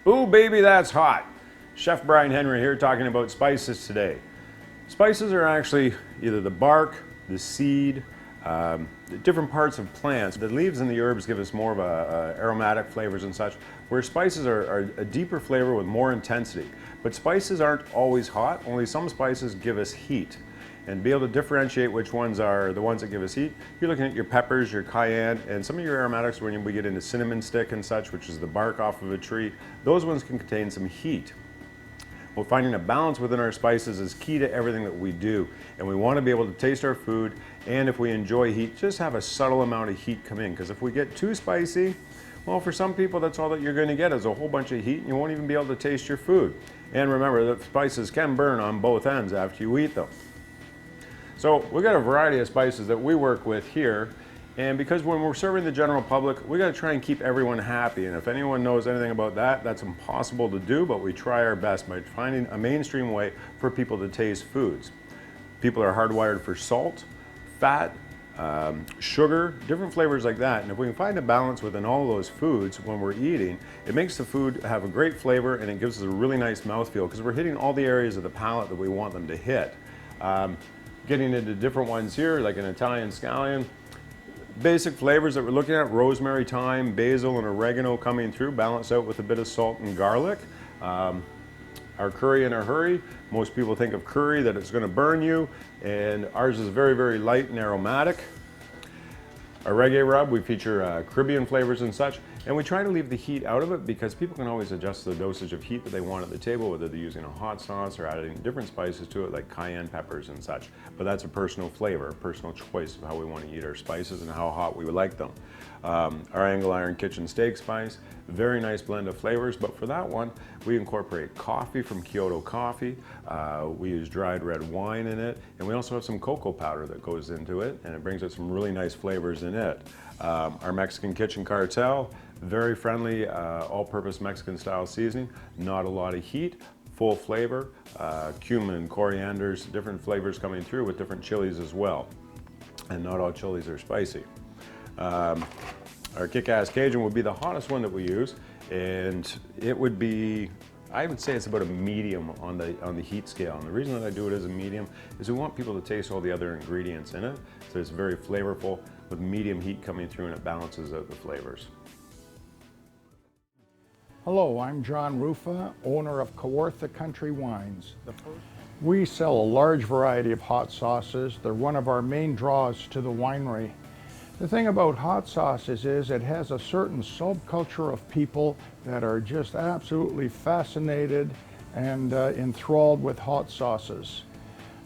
Ooh, baby, that's hot. Chef Brian Henry here talking about spices today. Spices are actually either the bark, the seed, the different parts of plants. The leaves and the herbs give us more of aromatic flavors and such, where spices are a deeper flavor with more intensity. But spices aren't always hot, only some spices give us heat. And be able to differentiate which ones are the ones that give us heat. You're looking at your peppers, your cayenne, and some of your aromatics when we get into cinnamon stick and such, which is the bark off of a tree. Those ones can contain some heat. Well, finding a balance within our spices is key to everything that we do. And we want to be able to taste our food, and if we enjoy heat, just have a subtle amount of heat come in. Because if we get too spicy, well, for some people, that's all that you're going to get is a whole bunch of heat, and you won't even be able to taste your food. And remember that spices can burn on both ends after you eat them. So we've got a variety of spices that we work with here, and because when we're serving the general public, we got to try and keep everyone happy. And if anyone knows anything about that, that's impossible to do, but we try our best by finding a mainstream way for people to taste foods. People are hardwired for salt, fat, sugar, different flavors like that. And if we can find a balance within all of those foods when we're eating, it makes the food have a great flavor, and it gives us a really nice mouthfeel because we're hitting all the areas of the palate that we want them to hit. Getting into different ones here, like an Italian scallion. Basic flavors that we're looking at: rosemary, thyme, basil, and oregano coming through, balanced out with a bit of salt and garlic. Our curry in a hurry. Most people think of curry that it's going to burn you, and ours is very, very light and aromatic. Our reggae rub, we feature Caribbean flavors and such, and we try to leave the heat out of it because people can always adjust the dosage of heat that they want at the table, whether they're using a hot sauce or adding different spices to it like cayenne peppers and such. But that's a personal flavor, a personal choice of how we want to eat our spices and how hot we would like them. Our angle iron kitchen steak spice, very nice blend of flavors, but for that one, we incorporate coffee from Kyoto Coffee. We use dried red wine in it, and we also have some cocoa powder that goes into it, and it brings out some really nice flavors in it. Our Mexican Kitchen Cartel, very friendly, all-purpose Mexican style seasoning, not a lot of heat, full flavor, cumin, corianders, different flavors coming through with different chilies as well. And not all chilies are spicy. Our Kick-Ass Cajun would be the hottest one that we use, and it would be, I would say it's about a medium on the heat scale. And the reason that I do it as a medium is we want people to taste all the other ingredients in it. So it's very flavorful with medium heat coming through, and it balances out the flavors. Hello, I'm John Rufa, owner of Kawarthas Country Wines. We sell a large variety of hot sauces. They're one of our main draws to the winery. The thing about hot sauces is it has a certain subculture of people that are just absolutely fascinated and enthralled with hot sauces.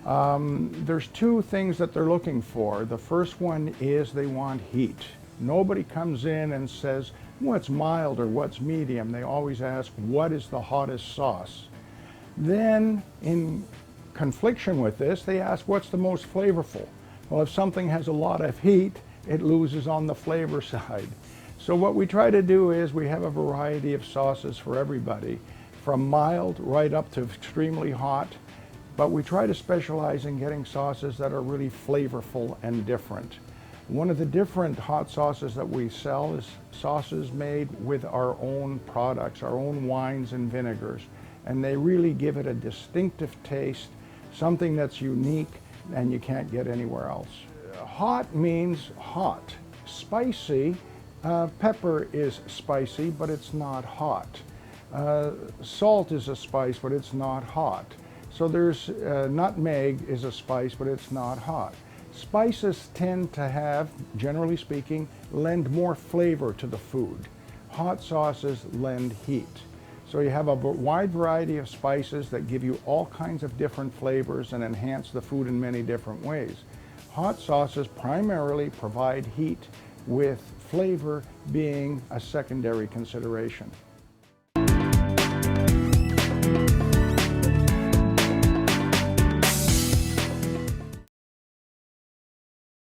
There's two things that they're looking for. The first one is they want heat. Nobody comes in and says, what's mild or what's medium? They always ask, what is the hottest sauce? Then, in confliction with this, they ask, what's the most flavorful? Well, if something has a lot of heat, it loses on the flavor side. So what we try to do is we have a variety of sauces for everybody, from mild right up to extremely hot, but we try to specialize in getting sauces that are really flavorful and different. One of the different hot sauces that we sell is sauces made with our own products, our own wines and vinegars, and they really give it a distinctive taste, something that's unique and you can't get anywhere else. Hot means hot. Spicy, pepper is spicy, but it's not hot. Salt is a spice, but it's not hot. So there's nutmeg is a spice, but it's not hot. Spices tend to have, generally speaking, lend more flavor to the food. Hot sauces lend heat. So you have a wide variety of spices that give you all kinds of different flavors and enhance the food in many different ways. Hot sauces primarily provide heat, with flavor being a secondary consideration.